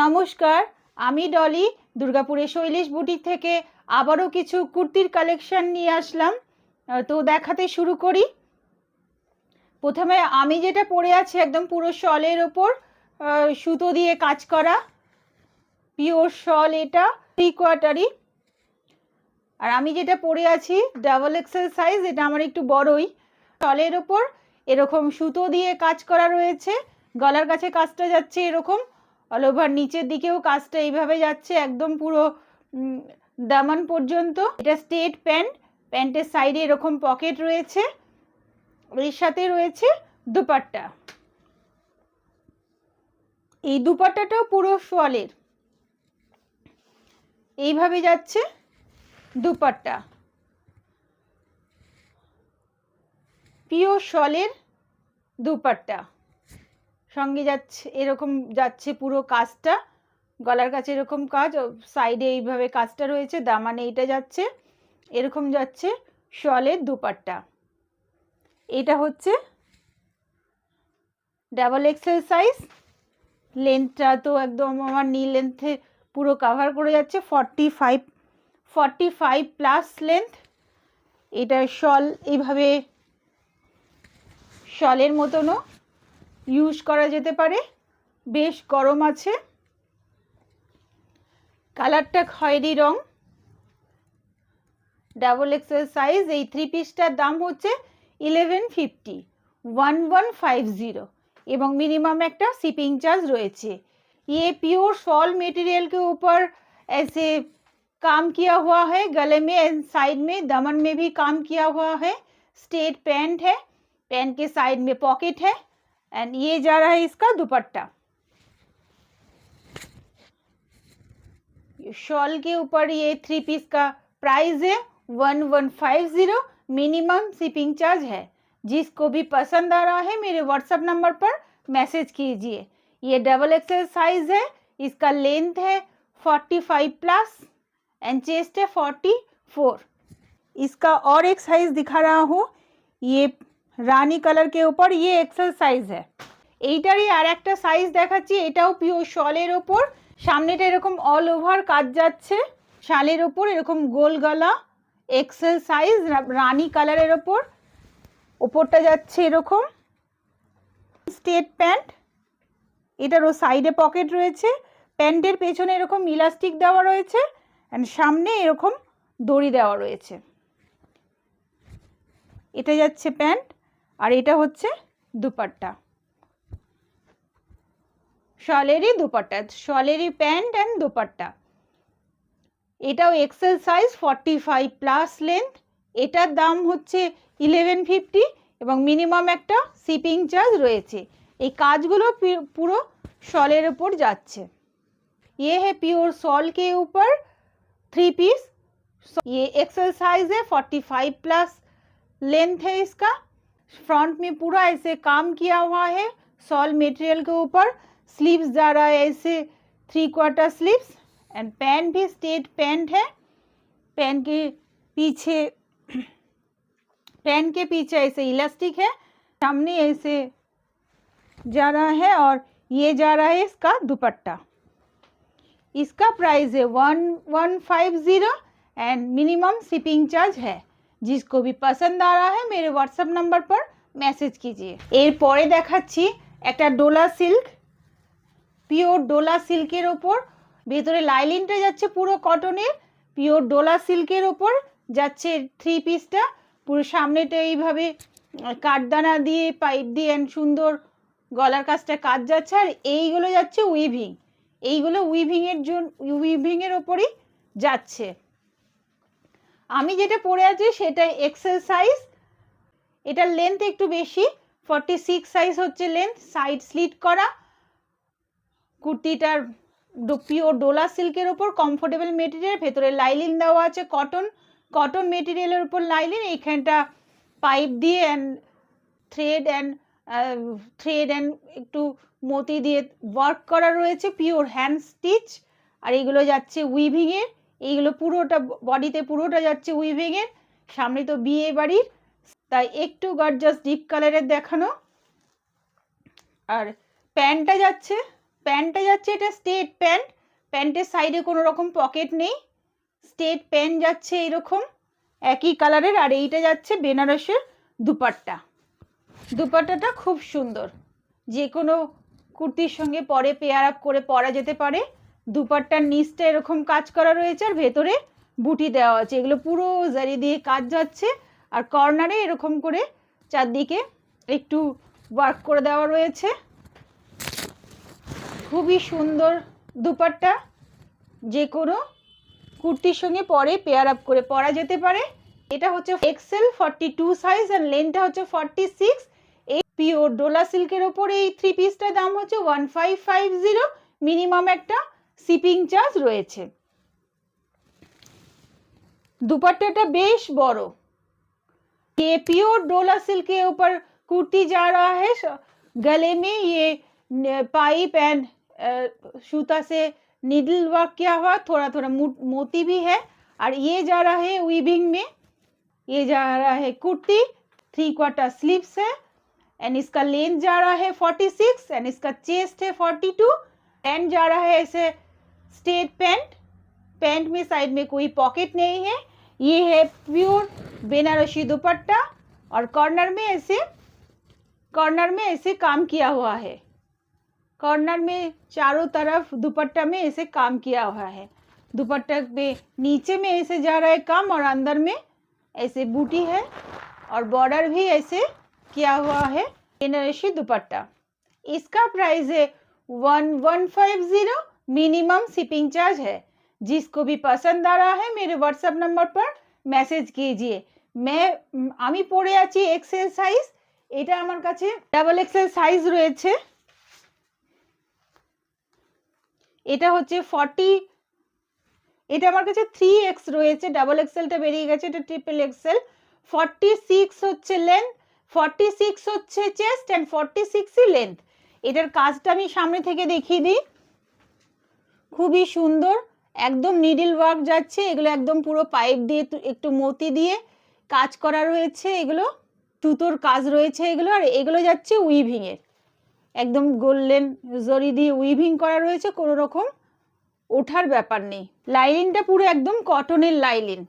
নমস্কার, আমি ডলি দুর্গাপুরের শৈলেশ বুটিক থেকে আবারও কিছু কুর্তির কালেকশন নিয়ে আসলাম। তো দেখাতে শুরু করি। প্রথমে আমি যেটা পরে আছি একদম পুরো শলের ওপর সুতো দিয়ে কাজ করা পিওর শল, এটা 3/4। আর আমি যেটা পরে আছি ডাবল এক্সেল সাইজ, এটা আমার একটু বড়ই। শলের ওপর এরকম সুতো দিয়ে কাজ করা রয়েছে, গলার কাছে কাজটা যাচ্ছে এরকম, অল ওভার নিচের দিকেও কাজটা এইভাবে যাচ্ছে একদম পুরো দামান পর্যন্ত। এটা স্ট্রেট প্যান্ট, প্যান্টের সাইডে এরকম পকেট রয়েছে, এর সাথে রয়েছে দুপাট্টা। এই দুপাট্টাটাও পুরো শলের, এইভাবে যাচ্ছে দুপাট্টা, পিওর শলের দুপাট্টা সঙ্গে যাচ্ছে এরকম যাচ্ছে পুরো কাজটা, গলার কাছে এরকম কাজ, সাইডে এইভাবে কাজটা রয়েছে, দামানে এইটা যাচ্ছে এরকম যাচ্ছে শলের দুপাট্টা। এটা হচ্ছে ডাবল এক্সেল সাইজ, লেন্থটা তো একদম আমার নি লেন্থে পুরো কাভার করে যাচ্ছে, 45 প্লাস লেন্থ। এটা শল এইভাবে শলের মতনও ইউজ করা যেতে পারে, বেশ গরম আছে। কালারটা খয়েরি রং, ডাবল এক্সেল সাইজ। এই 3 পিসটার দাম হচ্ছে 1150 এবং मिनिमम একটা শিপিং চার্জ রয়েছে। ये प्योर शॉल मटेरियल के ऊपर ऐसे काम किया हुआ है, गले में साइड में दामन में भी काम किया हुआ है। स्ट्रेट पैंट है, पैंट के साइड में पॉकेट है एंड ये जा रहा है इसका दुपट्टा। शॉल के ऊपर ये 3 पीस का प्राइस है 1150, मिनिमम शिपिंग चार्ज है। जिसको भी पसंद आ रहा है मेरे व्हाट्सएप नंबर पर मैसेज कीजिए। ये डबल एक्सेल साइज है, इसका लेंथ है 45 प्लस एंड चेस्ट है 44। इसका और एक साइज दिखा रहा हूँ, ये रानी कलर के ऊपर ये एक्सेल साइज है। এইটারই আর একটা সাইজ দেখাচ্ছি, এটাও পিওর শলের ওপর, সামনেটা এরকম অল ওভার কাজ যাচ্ছে, শালের ওপর এরকম গোল গলা, এক্সেল সাইজ, রানী কালারের ওপর, ওপরটা যাচ্ছে এরকম স্ট্রেট প্যান্ট, এটারও সাইডে পকেট রয়েছে, প্যান্টের পেছনে এরকম ইলাস্টিক দেওয়া রয়েছে অ্যান্ড সামনে এরকম দড়ি দেওয়া রয়েছে। এটা যাচ্ছে প্যান্ট আর এটা হচ্ছে দুপাট্টা, শলেরই দুপাট্টা, শলেরই প্যান্ট অ্যান্ড দুপাট্টা। এটাও এক্সেল সাইজ, 45 প্লাস লেন্থ। এটার দাম হচ্ছে 1150 এবং মিনিমাম একটা শিপিং চার্জ রয়েছে। এই কাজগুলো পুরো শলের উপর যাচ্ছে। ये है प्योर शॉल के ऊपर 3 पीस, ये एक्सेल साइज है, 45 प्लस लेंथ है इसका। फ्रंट में पूरा ऐसे काम किया हुआ है शॉल मटेरियल के ऊपर, स्लीव्स जा रहा है ऐसे 3/4 स्लीव्स एंड पैंट भी स्ट्रेट पैंट है। पैंट के पीछे ऐसे इलास्टिक है, सामने ऐसे जा रहा है और ये जा रहा है इसका दुपट्टा। इसका प्राइस है 1150 एंड मिनिमम शिपिंग चार्ज है। जिसको भी पसंद आ रहा है मेरे व्हाट्सएप नंबर पर मैसेज कीजिए। এরপরে দেখাচ্ছি একটা ডোলা সিল্ক, পিওর ডোলা সিল্কের ওপর, ভেতরে লাইলিনটা যাচ্ছে পুরো কটনের, পিওর ডোলা সিল্কের ওপর যাচ্ছে 3 পিসটা, পুরো সামনেটা এইভাবে কাঠদানা দিয়ে পাইপ দিয়ে সুন্দর গলার কাজটা কাজ যাচ্ছে, আর এইগুলো যাচ্ছে উইভিং, এইগুলো উইভিংয়ের ওপরই যাচ্ছে। আমি যেটা পরে আছি সেটা এক্সেল সাইজ, এটার লেন্থ একটু বেশি, 46 সাইজ হচ্ছে লেন্থ, সাইড স্লিট করা। কুর্তিটার পিওর ডোলা সিল্কের ওপর কমফোর্টেবল মেটেরিয়াল, ভেতরে লাইলিন দেওয়া আছে, কটন মেটেরিয়ালের উপর লাইলিন, এইখানটা পাইপ দিয়ে থ্রেড অ্যান্ড একটু মতি দিয়ে ওয়ার্ক করা রয়েছে, পিওর হ্যান্ড স্টিচ। আর এইগুলো যাচ্ছে উইভিংয়ের, এইগুলো পুরোটা বডিতে পুরোটা যাচ্ছে উইভিংয়ের। সামনে তো বিয়ে বাড়ির, তাই একটু গর্জাস ডিপ কালারের দেখানো। আর প্যান্টটা যাচ্ছে প্যান্টটা যাচ্ছে এটা স্টেট প্যান্ট, প্যান্টের সাইডে কোনো রকম পকেট নেই, স্টেট প্যান্ট যাচ্ছে এরকম একই কালারের। আর এইটা যাচ্ছে বেনারসের দুপাট্টা। দুপাট্টাটা খুব সুন্দর, যে কোনো কুর্তির সঙ্গে পরে পেয়ার আপ করে পরা যেতে পারে। দুপাট্টার নিচটা এরকম কাজ করা রয়েছে আর ভেতরে বুটি দেওয়া আছে, এগুলো পুরো জারি দিয়ে কাজ যাচ্ছে। আর কর্নারে এরকম করে চারদিকে একটু ওয়ার্ক করে দেওয়া রয়েছে। খুবই সুন্দর দুপাট্টা, যে কোনো কুর্তির সঙ্গে পরে পেয়ার আপ করে পরা যেতে পারে। এটা হচ্ছে এক্সেল 42 সাইজ আর লেন্থটা হচ্ছে 46। এই পিওর ডোলা সিল্কের ওপরে এই 3 পিসটার দাম হচ্ছে 1550, মিনিমাম একটা শিপিং চার্জ রয়েছে। दुपट्टा बेश बड़ो, ये प्योर डोला सिल्क के ऊपर कुर्ती जा रहा है। गले में ये पाइप एंड सूता से नीडल वर्क किया हुआ, थोड़ा थोड़ा मोती भी है। और ये जा रहा है वीविंग में, ये जा रहा है कुर्ती 3/4 स्लीव्स है एंड इसका लेंथ जा रहा है 46 एंड इसका चेस्ट है 42 एंड जा रहा है ऐसे स्ट्रेट पैंट, पैंट में साइड में कोई पॉकेट नहीं है। ये है प्योर बेनारसी दुपट्टा और कॉर्नर में ऐसे काम किया हुआ है, कॉर्नर में चारों तरफ दुपट्टा में ऐसे काम किया हुआ है। दुपट्टा पे नीचे में ऐसे जा रहा है काम और अंदर में ऐसे बूटी है और बॉर्डर भी ऐसे किया हुआ है बेनारसी दुपट्टा। इसका प्राइस है 1150, मिनिमम शिपिंग चार्ज है। जिसको भी पसंद आ रहा है मेरे व्हाट्सएप नंबर पर मैसेज कीजिए। আমি পরে আছি এক্সেল সাইজ, এটা আমার কাছে ডাবল এক্সেল সাইজ রয়েছে। এটা হচ্ছে 40, এটা আমার কাছে 3x রয়েছে, ডাবল এক্সেলটা বেরিয়ে গেছে, এটা ট্রিপল এক্সেল। 46 হচ্ছে লেন্থ, 46 হচ্ছে চেস্ট এন্ড 46ই লেন্থ। এটার কাজটা আমি সামনে থেকে দেখিয়ে দিই। খুবই সুন্দর, একদম নিডল ওয়ার্ক যাচ্ছে, এগুলো একদম পুরো পাইপ দিয়ে একটু মতি দিয়ে কাজ করা রয়েছে, এগুলো সুতোর কাজ রয়েছে এগুলো। আর এগুলো যাচ্ছে উইভিং এর, একদম গোল্ডেন জরি দিয়ে উইভিং করা রয়েছে, কোনো রকম ওঠার ব্যাপার নেই। লাইলিনটা পুরো একদম কটনের লাইলিন,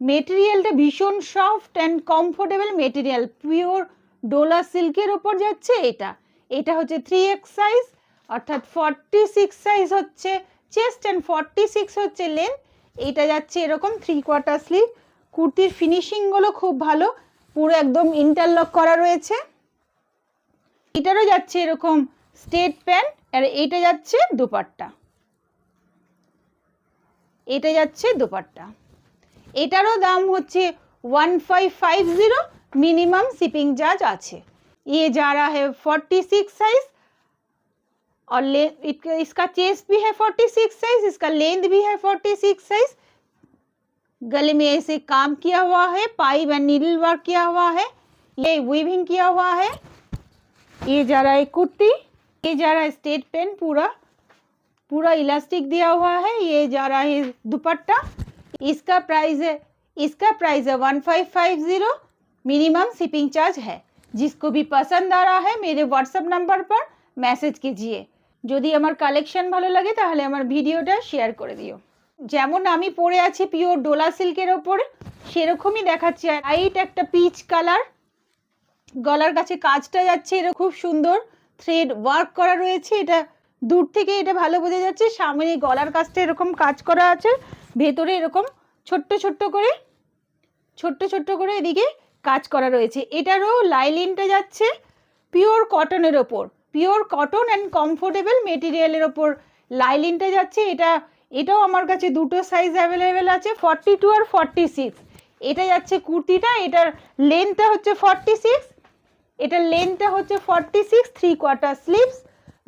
মেটেরিয়ালটা ভীষণ soft and comfortable material, pure Dola সিল্কের ওপর যাচ্ছে। এটা হচ্ছে 3x সাইজ, অর্থাৎ 46 সাইজ হচ্ছে চেস্ট এন্ড 46 হচ্ছে লেন্থ। এটা যাচ্ছে এরকম 3/4 স্লিভ। কুর্তির ফিনিশিংগুলো খুব ভালো, পুরো একদম ইন্টারলক করা রয়েছে। এটারও যাচ্ছে এরকম স্ট্রেট প্যান্ট আর এটা যাচ্ছে দুপাট্টা, এটা যাচ্ছে দুপাট্টা। এটারও দাম হচ্ছে 1550, मिनिमम शिपिंग चार्ज আছে। ये जा रहा है 46 साइज और इसका चेस्ट भी है 46 साइज, इसका लेंथ भी है 46 साइज। गले में ऐसे काम किया हुआ है, पाइप एंड नीडल वर्क किया हुआ है, ये वीविंग किया हुआ है। ये जा रहा है कुर्ती, ये जा रहा है स्ट्रेट पैंट, पूरा इलास्टिक दिया हुआ है। ये जा रहा है दुपट्टा, इसका प्राइस है 1550, मिनिमम शिपिंग चार्ज है। जिसको भी पसंद आ रहा है मेरे व्हाट्सएप नंबर पर मैसेज कीजिए। যদি আমার কালেকশন ভালো লাগে তাহলে আমার ভিডিওটা শেয়ার করে দিও। যেমন আমি পরে আছি পিওর ডোলা সিল্কের ওপর, সেরকমই দেখাচ্ছি। লাইট একটা পিচ কালার, গলার কাছে কাজটা যাচ্ছে এরকম খুব সুন্দর থ্রেড ওয়ার্ক করা রয়েছে। এটা দূর থেকে এটা ভালো বোঝা যাচ্ছে, সামনে গলার কাজটা এরকম কাজ করা আছে, ভেতরে এরকম ছোট্ট ছোট্ট করে এদিকে কাজ করা রয়েছে। এটারও লাইলিনটা যাচ্ছে পিওর কটনের ওপর, পিওর কটন অ্যান্ড কমফোর্টেবল মেটেরিয়ালের ওপর লাইলিনটা যাচ্ছে। এটাও আমার কাছে দুটো সাইজ অ্যাভেলেবেল আছে, 42 আর 46। এটা যাচ্ছে কুর্তিটা, এটার লেন্থটা হচ্ছে 46, এটার লেন্থটা হচ্ছে 46, 3/4 স্লিভস,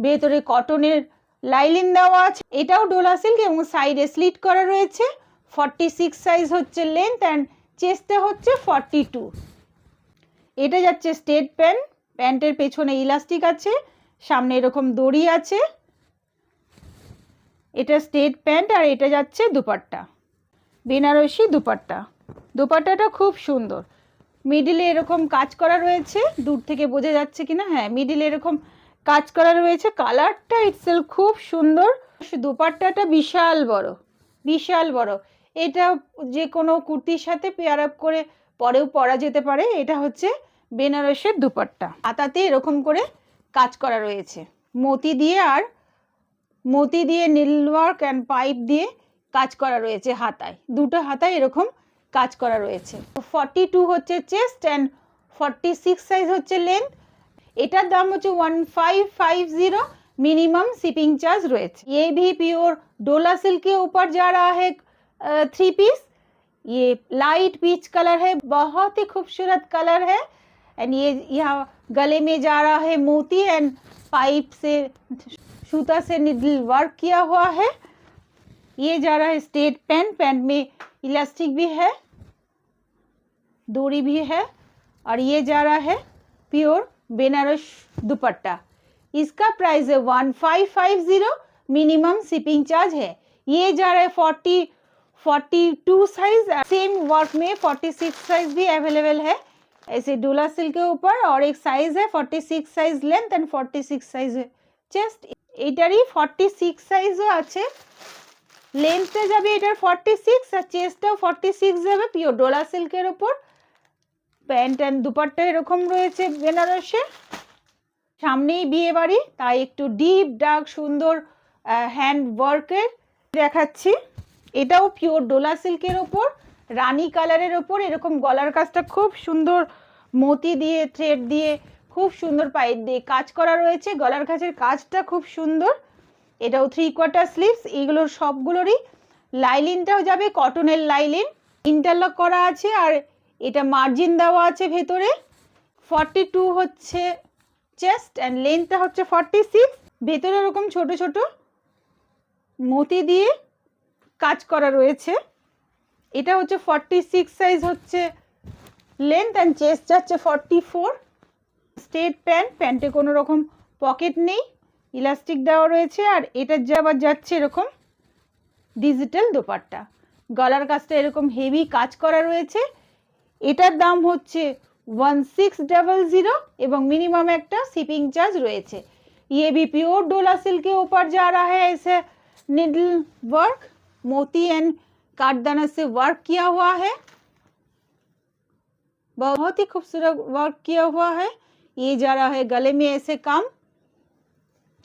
ভেতরে কটনের লাইলিন দেওয়া আছে। এটাও ডোলা সিল্ক এবং সাইডে স্লিট করা রয়েছে। 46 সাইজ হচ্ছে লেন্থ অ্যান্ড চেস্টটা হচ্ছে 42। এটা যাচ্ছে স্ট্রেট প্যান্ট, প্যান্টের পেছনে ইলাস্টিক আছে, সামনে এরকম দড়ি আছে। এটা স্ট্রেট প্যান্ট আর এটা যাচ্ছে দুপাট্টা, বেনারসি দুপাট্টা। দুপাট্টাটা খুব সুন্দর, মিডিলে এরকম কাজ করা রয়েছে, দূর থেকে বোঝা যাচ্ছে কিনা, হ্যাঁ মিডিলে এরকম কাজ করা রয়েছে। কালারটা ইটসেলফ খুব সুন্দর। দোপাট্টাটা বিশাল বড়, বিশাল বড়। এটা যে কোনো কুর্তির সাথে পেয়ার আপ করে পরেও পরা যেতে পারে। এটা হচ্ছে বেনারসের দুপাট্টা। হাতাতে এরকম করে কাজ করা রয়েছে মতি দিয়ে, আর মতি দিয়ে নীল ওয়ার্ক অ্যান্ড পাইপ দিয়ে কাজ করা রয়েছে হাতায়। দুটো হাতায় এরকম কাজ করা রয়েছে। 42 হচ্ছে চেস্ট অ্যান্ড 46 সাইজ হচ্ছে লেন্থ। এটার দাম হচ্ছে 1550। मिनिमम शिपिंग चार्ज रहे। ये भी प्योर डोला सिल्क के ऊपर जा रहा है 3 पीस। ये लाइट पीच कलर है, बहुत ही खूबसूरत कलर है। एंड ये यहाँ गले में जा रहा है मोती एंड पाइप से सूता से निडल वर्क किया हुआ है। ये जा रहा है स्ट्रेट पैंट, पैंट में इलास्टिक भी है, डोरी भी है। और ये जा रहा है प्योर बेनारस दुपट्टा। इसका प्राइस है 1550। मिनिमम शिपिंग चार्ज है। ये जा रहा है 42 साइज। सेम वर्क में 46 साइज भी अवेलेबल है ऐसे डोला सिल्क के ऊपर। और एक साइज है 46 size length and 46 size chest. एटारी 46 साइजও আছে। লেন্থে যাবে এটার 46 আর চেস্টটাও 46 যাবে। পিওর ডোলা সিল্কের উপর প্যান্ট এন্ড দুপাট্টা এরকম রয়েছে বেনারসে। সামনেই বিয়ে বাড়ি, তাই একটু ডিপ ডার্ক সুন্দর হ্যান্ড ওয়ার্কের দেখাচ্ছি। এটাও পিওর ডোলা সিল্কের ওপর রানী কালারের ওপর এরকম গলার কাজটা খুব সুন্দর মতি দিয়ে থ্রেড দিয়ে খুব সুন্দর পাইপ দিয়ে কাজ করা রয়েছে। গলার কাছের কাজটা খুব সুন্দর। এটাও 3/4 স্লিভস। এগুলোর সবগুলোরই লাইলিনটাও যাবে কটনের লাইলিন, ইন্টারলক করা আছে। আর এটা মার্জিন দেওয়া আছে ভেতরে। 42 হচ্ছে চেস্ট অ্যান্ড লেন্থটা হচ্ছে 46। ভেতরে এরকম ছোট ছোট মতি দিয়ে কাজ করা রয়েছে। এটা হচ্ছে 46 সাইজ হচ্ছে লেন্থ অ্যান্ড চেস্ট যাচ্ছে 44। স্ট্রেট প্যান্ট, প্যান্টে কোনো রকম পকেট নেই, ইলাস্টিক দেওয়া রয়েছে। আর এটা আবার যাচ্ছে এরকম ডিজিটাল দোপাট্টা। গলার কাজটা এরকম হেভি কাজ করা রয়েছে। এটার দাম হচ্ছে 1600 এবং মিনিমাম একটা শিপিং চার্জ রয়েছে। ये भी प्योर डोला सिल्क के ऊपर जा रहा है ऐसे निडल वर्क, मोती एंड काटदाना से वर्क किया हुआ है। बहुत ही खूबसूरत वर्क किया हुआ है। ये जा रहा है गले में ऐसे काम।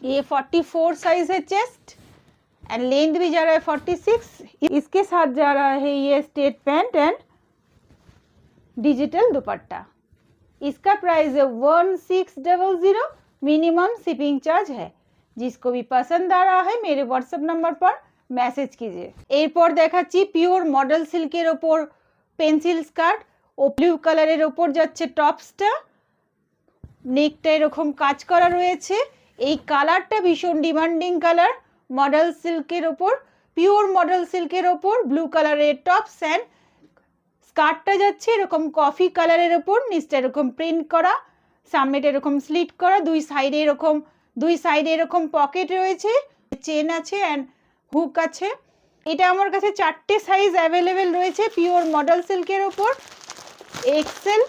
ये 44 साइज है चेस्ट एंड लेंथ भी जा रहा है 46। इसके साथ जा रहा है ये स्ट्रेट पैंट एंड डिजिटल दुपट्टा। इसका प्राइस है 1600। मिनिमम शिपिंग चार्ज है। जिसको भी पसंद आ रहा है मेरे व्हाट्सएप नंबर पर मैसेज कीजिए। एरपर देखाচ্ছি পিওর মডেল সিল্কের ওপর পেন্সিল স্কার্ট ও ব্লু কালারের ওপর যাচ্ছে টপসটা। নেকটা এরকম কাজ করা রয়েছে। এই কালারটা ভীষণ ডিমান্ডিং কালার। মডেল সিল্কের ওপর পিওর মডেল সিল্কের ওপর ব্লু কালারের টপস অ্যান্ড স্কার্টটা যাচ্ছে এরকম কফি কালারের ওপর। নিচটা এরকম প্রিন্ট করা, সামনেটা এরকম স্লিট করা, দুই সাইডে এরকম পকেট রয়েছে, চেন আছে অ্যান্ড হুক আছে। এটা আমার কাছে 4টে সাইজ অ্যাভেলেবেল রয়েছে পিওর মডেল সিল্কের ওপর। এক্সেল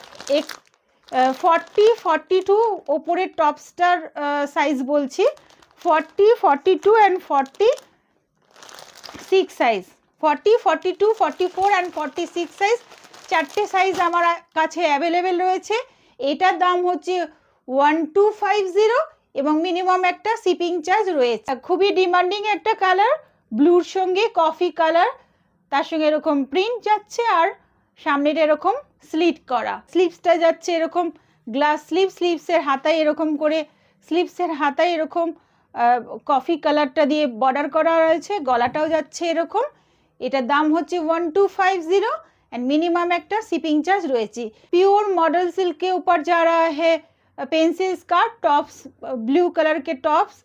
40 42 ওপরের টপসটার সাইজ বলছি। 40 42 অ্যান্ড 46 সাইজ। 40 42 44 অ্যান্ড 46 সাইজ 4টে সাইজ আমার কাছে অ্যাভেলেবেল রয়েছে। এটার দাম হচ্ছে 1250 এবং মিনিমাম একটা শিপিং চার্জ রয়েছে। খুবই ডিমান্ডিং একটা কালার, ব্লুর সঙ্গে কফি কালার, তার সঙ্গে এরকম প্রিন্ট যাচ্ছে আর সামনেটা এরকম স্লিট করা। স্লিভসটা যাচ্ছে এরকম গ্লাস স্লিভ, স্লিভসের হাতায় এরকম করে স্লিভসের হাতায় এরকম কফি কালারটা দিয়ে বর্ডার করা রয়েছে। গলাটাও যাচ্ছে এরকম। এটার দাম হচ্ছে 1250 एंड मिनिमम एक शिपिंग चार्ज रही। प्योर मॉडल सिल्क के ऊपर जा रहा है pencil skirt, tops blue colour के टॉप्स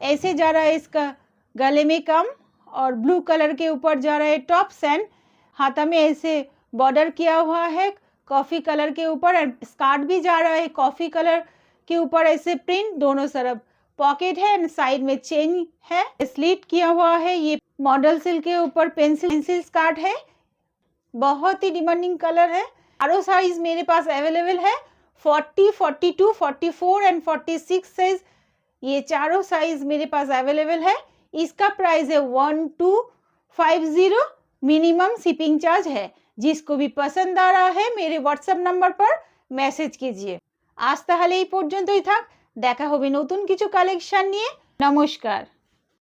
ऐसे जा रहा है। इसका गले में कम और ब्लू कलर के ऊपर जा रहा है टॉप्स एंड हाथा में ऐसे बॉर्डर किया हुआ है कॉफ़ी कलर के ऊपर। एंड स्कार्ट भी जा रहा है कॉफ़ी कलर के ऊपर ऐसे प्रिंट, दोनों तरफ पॉकेट है एंड साइड में चेन है, स्लीट किया हुआ है। ये मॉडल सिल्क के ऊपर पेंसिल स्कार्ट है, बहुत ही डिमांडिंग कलर है। आरो साइज मेरे पास अवेलेबल है 40 42 44 एंड 46 साइज ये चारों साइज मेरे पास अवेलेबल है। इसका प्राइस है 1250, मिनिमम शिपिंग चार्ज है। जिसको भी पसंद आ रहा है मेरे व्हाट्सएप नंबर पर মেসেজ कीजिए। আজ তাহলে এই পর্যন্তই থাক, দেখা হবে নতুন কিছু কালেকশন নিয়ে। নমস্কার।